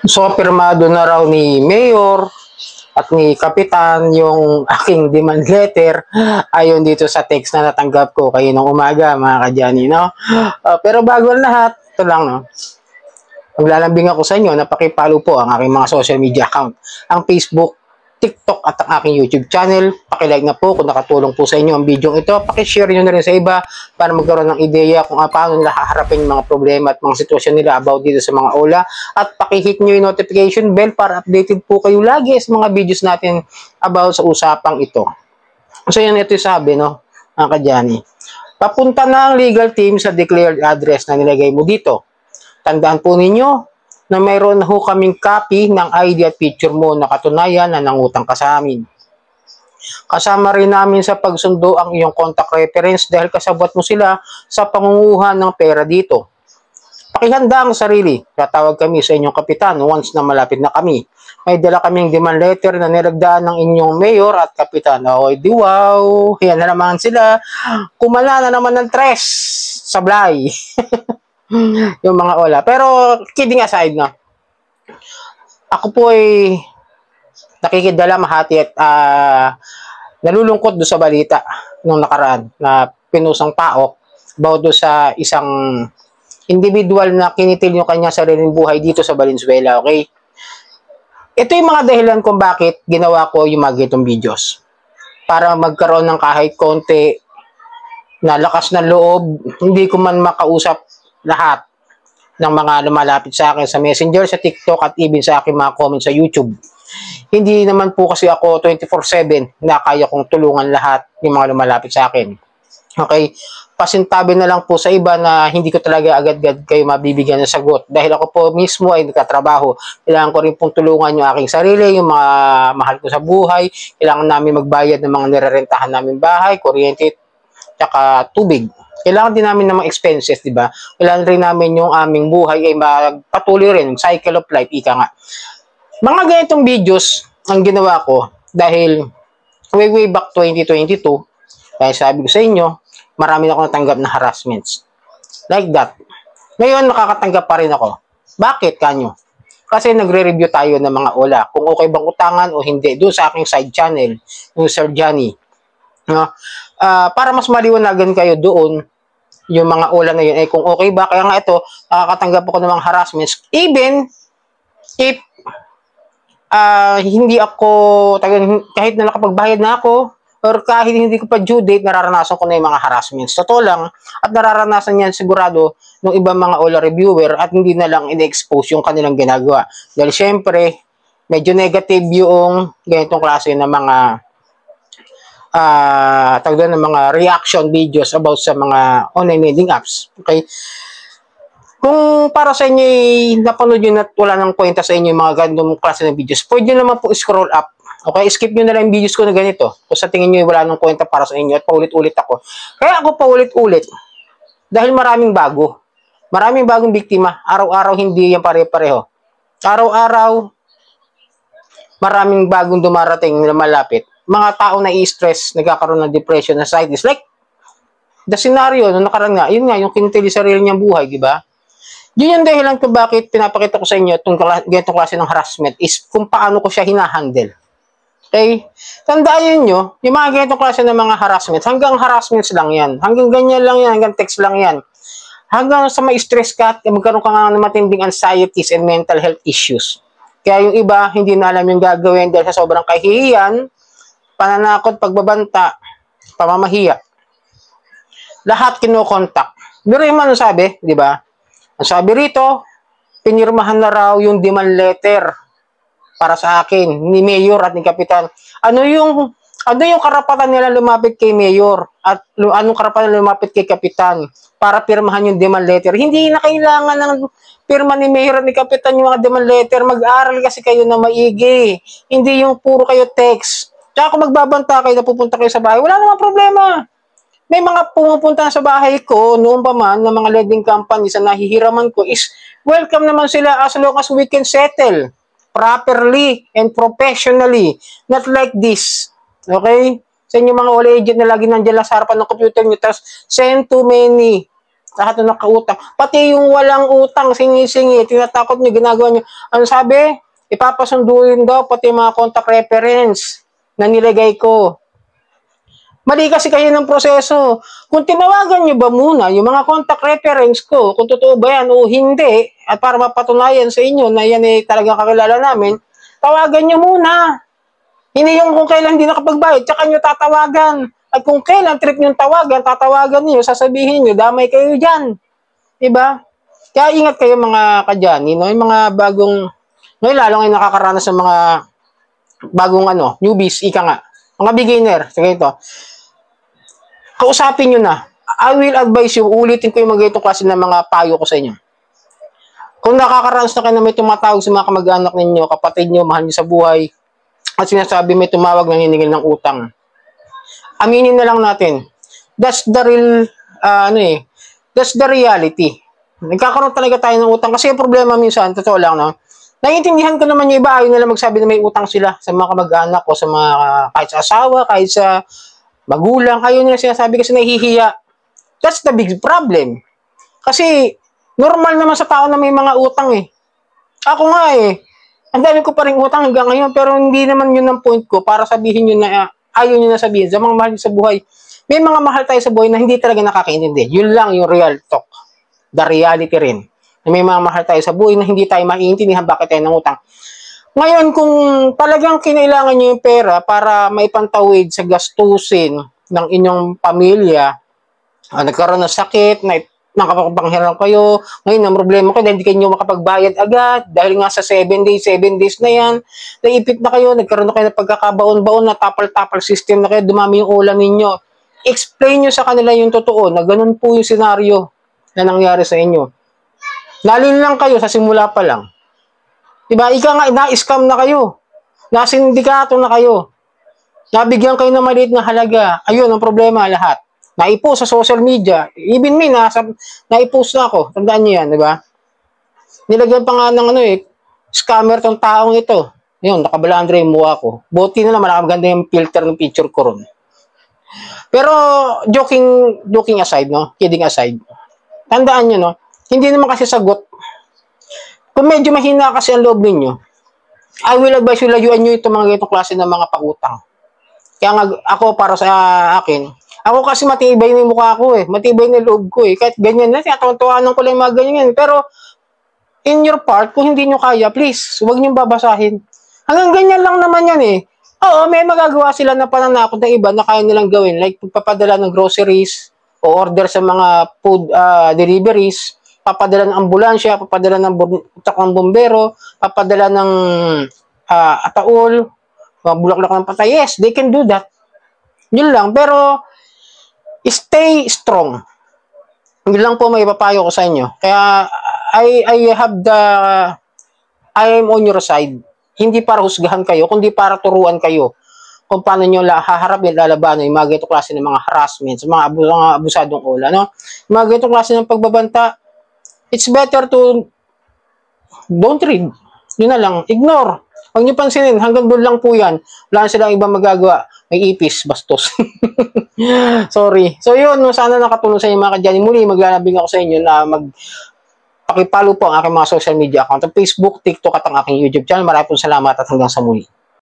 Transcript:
So, pirmado na raw ni Mayor at ni Kapitan yung aking demand letter ayon dito sa text na natanggap ko kayo nung umaga, mga kadyani, no? Pero bago ang lahat, ito lang, no? Maglalambing ako sa inyo na paki-follow po ang aking mga social media account. Ang Facebook, TikTok at ang aking YouTube channel. Paki-like na po kung nakatulong po sa inyo ang video ito. Paki-share nyo na rin sa iba para magkaroon ng ideya kung paano nila haharapin yung mga problema at mga sitwasyon nila about dito sa mga OLA. At paki-hit nyo yung notification bell para updated po kayo lagi sa mga videos natin about sa usapang ito. So yan, ito yung sabi, no, mga kadyani. Papunta na ang legal team sa declared address na nilagay mo dito. Tandaan po ninyo na mayroon na ho kaming copy ng ID at picture mo na katunayan na nangutang ka sa amin. Kasama rin namin sa pagsundo ang iyong contact reference dahil kasabot mo sila sa pangunguha ng pera dito. Pakihanda ang sarili. Tatawag kami sa inyong kapitan once na malapit na kami. May dala kaming demand letter na nilagdaan ng inyong mayor at kapitan. Oy, di wow! Yan na naman sila. Kumala na naman ng tres. Sablay. Yung mga OLA. Pero, kidding aside, no? Ako po ay nakikidala mahati at nalulungkot do sa balita nung nakaraan na pinusang tao about do sa isang individual na kinitil yung kanya sariling buhay dito sa Valenzuela, okay? Ito yung mga dahilan kung bakit ginawa ko yung mga gitong videos. Para magkaroon ng kahit konti na lakas ng loob, hindi ko man makausap lahat ng mga lumalapit sa akin sa Messenger, sa TikTok at even sa aking mga comments sa YouTube. Hindi naman po kasi ako 24/7 na kaya kong tulungan lahat ng mga lumalapit sa akin. Okay? Pasintabi na lang po sa iba na hindi ko talaga agad-agad kayo mabibigyan ng sagot. Dahil ako po mismo ay nagtatrabaho. Kailangan ko rin pong tulungan yung aking sarili, yung mga mahal ko sa buhay. Kailangan namin magbayad ng mga nirerentahan namin bahay, kuryente, tsaka tubig. Kailangan din namin ng mga expenses, di ba? Kailangan rin namin yung aming buhay ay magpatuloy rin, cycle of life, ika nga. Mga ganitong videos ang ginawa ko dahil way back 2022, dahil sabi ko sa inyo, marami na ako natanggap na harassments. Like that. Ngayon, nakakatanggap pa rin ako. Bakit, kanyo? Kasi nagre-review tayo ng mga OLA. Kung okay bang utangan o hindi. Doon sa aking side channel, yung Sir Johnny. No? Para mas maliwanagan kayo doon, yung mga OLA na yun, kung okay ba, kaya nga ito, nakakatanggap ako ng mga harassments, even if hindi ako, kahit na nakapagbayad na ako, or kahit hindi ko pa due date, nararanasan ko na yung mga harassments. Totoo lang, at nararanasan yan sigurado ng ibang mga OLA reviewer at hindi na lang in-expose yung kanilang ginagawa. Dahil syempre, medyo negative yung ganitong klase ng mga ng mga reaction videos about sa mga online lending apps. Okay? Kung para sa inyo napanood nyo na wala nang kwenta sa inyo yung mga ganitong klase ng videos, pwede naman po scroll up. Okay? Skip nyo na lang yung videos ko na ganito. Kung sa tingin nyo wala nang kwenta para sa inyo at paulit-ulit ako. Kaya ako paulit-ulit dahil maraming bago. Maraming bagong biktima. Araw-araw hindi yan pare-pareho. Araw-araw maraming bagong dumarating na malapit. Mga tao na i-stress, nagkakaroon ng depression, anxieties. Like, the scenario, nung nakaraan nga, yun nga, yung kinitili sarili niyang buhay, di ba? Yun yung dahilan kung bakit pinapakita ko sa inyo itong ganitong klase ng harassment is kung paano ko siya hinahandle. Okay? Tandaan nyo, yung mga ganitong klase ng mga harassments, hanggang harassments lang yan. Hanggang ganyan lang yan, hanggang text lang yan. Hanggang sa ma-stress ka at magkaroon ka nga ng matinding anxieties and mental health issues. Kaya yung iba, hindi na alam yung gagawin dahil sa sobrang kahihiyan, pananakot, pagbabanta, pamamahiya. Lahat kinokontak. Pero yung ano sabi, di ba? Ang sabi rito, pinirmahan na raw yung demand letter para sa akin, ni Mayor at ni Kapitan. Ano yung karapatan nila lumapit kay Mayor at anong karapatan nila lumapit kay Kapitan para pirmahan yung demand letter? Hindi na kailangan ng pirma ni Mayor at ni Kapitan yung mga demand letter. Mag-aral kasi kayo na maigi. Hindi yung puro kayo text. Tsaka kung magbabanta kayo na pupunta kayo sa bahay, wala namang problema. May mga pumupunta sa bahay ko, noon pa man, ng mga lending companies na nahihiraman ko is welcome naman sila as long as we can settle properly and professionally. Not like this. Okay? Sa inyo mga OLA agent na lagi nandiyan lang sa harapan ng computer nyo, tapos send too many Lahat na nakautang. Pati yung walang utang, singi-singi, tinatakot nyo, ginagawa nyo. Ano sabi? Ipapasunduin daw pati mga contact reference na nilagay ko. Mali kasi kayo ng proseso. Kung tinawagan nyo ba muna yung mga contact reference ko, kung totoo ba yan o hindi, at para mapatunayan sa inyo na yan ay talagang kakilala namin, tawagan nyo muna. Hindi yung kung kailan hindi nakapagbayad, tsaka nyo tatawagan. At kung kailan trip nyo tawagan, tatawagan nyo, sasabihin nyo, damay kayo dyan. Diba? Kaya ingat kayo mga kadyani, no? Yung mga bagong, ngayon lalo ngayon nakakaranas ng mga bagong newbies, ika nga. Mga beginner, sige ito. Kausapin nyo na. I will advise you, ulitin ko yung mga itong klase ng mga payo ko sa inyo. Kung nakakaranas na kayo na may tumatawag sa mga kamag-anak ninyo, kapatid nyo, mahal nyo sa buhay, at sinasabi may tumawag na niningil ng utang, aminin na lang natin. That's the real, that's the reality. Nagkakaroon talaga tayo ng utang. Kasi yung problema minsan, totoo lang, no? Naiintindihan ko naman yung iba, ayaw nila magsabi na may utang sila sa mga kamag-anak o sa mga, kahit sa asawa, kahit sa magulang, ayaw nila sinasabi kasi nahihiya. That's the big problem. Kasi, normal naman sa tao na may mga utang eh. Ako nga eh, ang dami ko pa rin utang hanggang ngayon, pero hindi naman yun ang point ko para sabihin nyo na, ayaw nyo na sabihin, sa mga mahal sa buhay, may mga mahal tayo sa buhay na hindi talaga nakakaintindi. Yun lang yung real talk. The reality rin. Na may mga mahal tayo sa buhay na hindi tayo maiintindihan bakit tayo nangutang. Ngayon, kung talagang kinailangan nyo yung pera para maipantawid sa gastusin ng inyong pamilya, nagkaroon ng sakit, nakapagpanghiram kayo, ngayon ang problema ko dahil hindi kayo makapagbayad agad, dahil nga sa 7 days na yan, naipit na kayo, nagkaroon na kayo ng pagkakabaon-baon na tapal-tapal system na kayo, dumami yung ulam ninyo. Explain nyo sa kanila yung totoo, na ganun po yung senaryo na nangyari sa inyo. Nalin lang kayo sa simula pa lang. Diba? Ika nga, na-scam na kayo. Nasindikato na kayo. Nabigyan kayo ng maliit na halaga. Ayun, ang problema lahat. Naipost sa social media. Even me, naipost na ako. Tandaan niyo yan, di ba? Nilagyan pa nga ng scammer tong taong ito. Yun, nakabalandra yung mukha ko. Buti na naman, nakaganda yung filter ng picture ko ron. Pero, joking aside, no? Kidding aside. Tandaan nyo, no? Hindi naman kasi sagot. Kung medyo mahina kasi ang loob ninyo, I will advise you, layuan nyo itong mga ganitong klase ng mga pautang. Kaya nga, ako para sa akin, ako kasi matibay na yung mukha ko eh. Matibay na yung loob ko eh. Kahit ganyan na, tinatawanan ko lang yung mga ganyan. Pero, in your part, kung hindi nyo kaya, please, huwag nyo babasahin. Hanggang ganyan lang naman yan eh. Oo, may magagawa sila na pananakot ng iba na kaya nilang gawin. Like, pagpapadala ng groceries, o order sa mga food deliveries, papadala ng ambulansya, papadala ng bombero, papadala ng ataol, bulaklak ng patay. Yes, they can do that. Yun lang. Pero, stay strong. Yun lang po may ipapayo ko sa inyo. Kaya, I am on your side. Hindi para husgahan kayo, kundi para turuan kayo kung paano nyo haharapin, lalabanan yung mga ganitong klase ng mga harassments, mga abusadong ola, no? Yung mga ganitong klase ng pagbabanta, it's better to don't read. Yun na lang, ignore. Huwag nyo pansinin, hanggang doon lang po yan. Wala na silang ibang magagawa. May ipis, bastos. Sorry. So yun, sana nakatulong sa inyo mga kadyani. Muli, maglalabing ako sa inyo na pakipalo po ang aking mga social media account. Facebook, TikTok at ang aking YouTube channel. Maraming salamat at hanggang sa muli.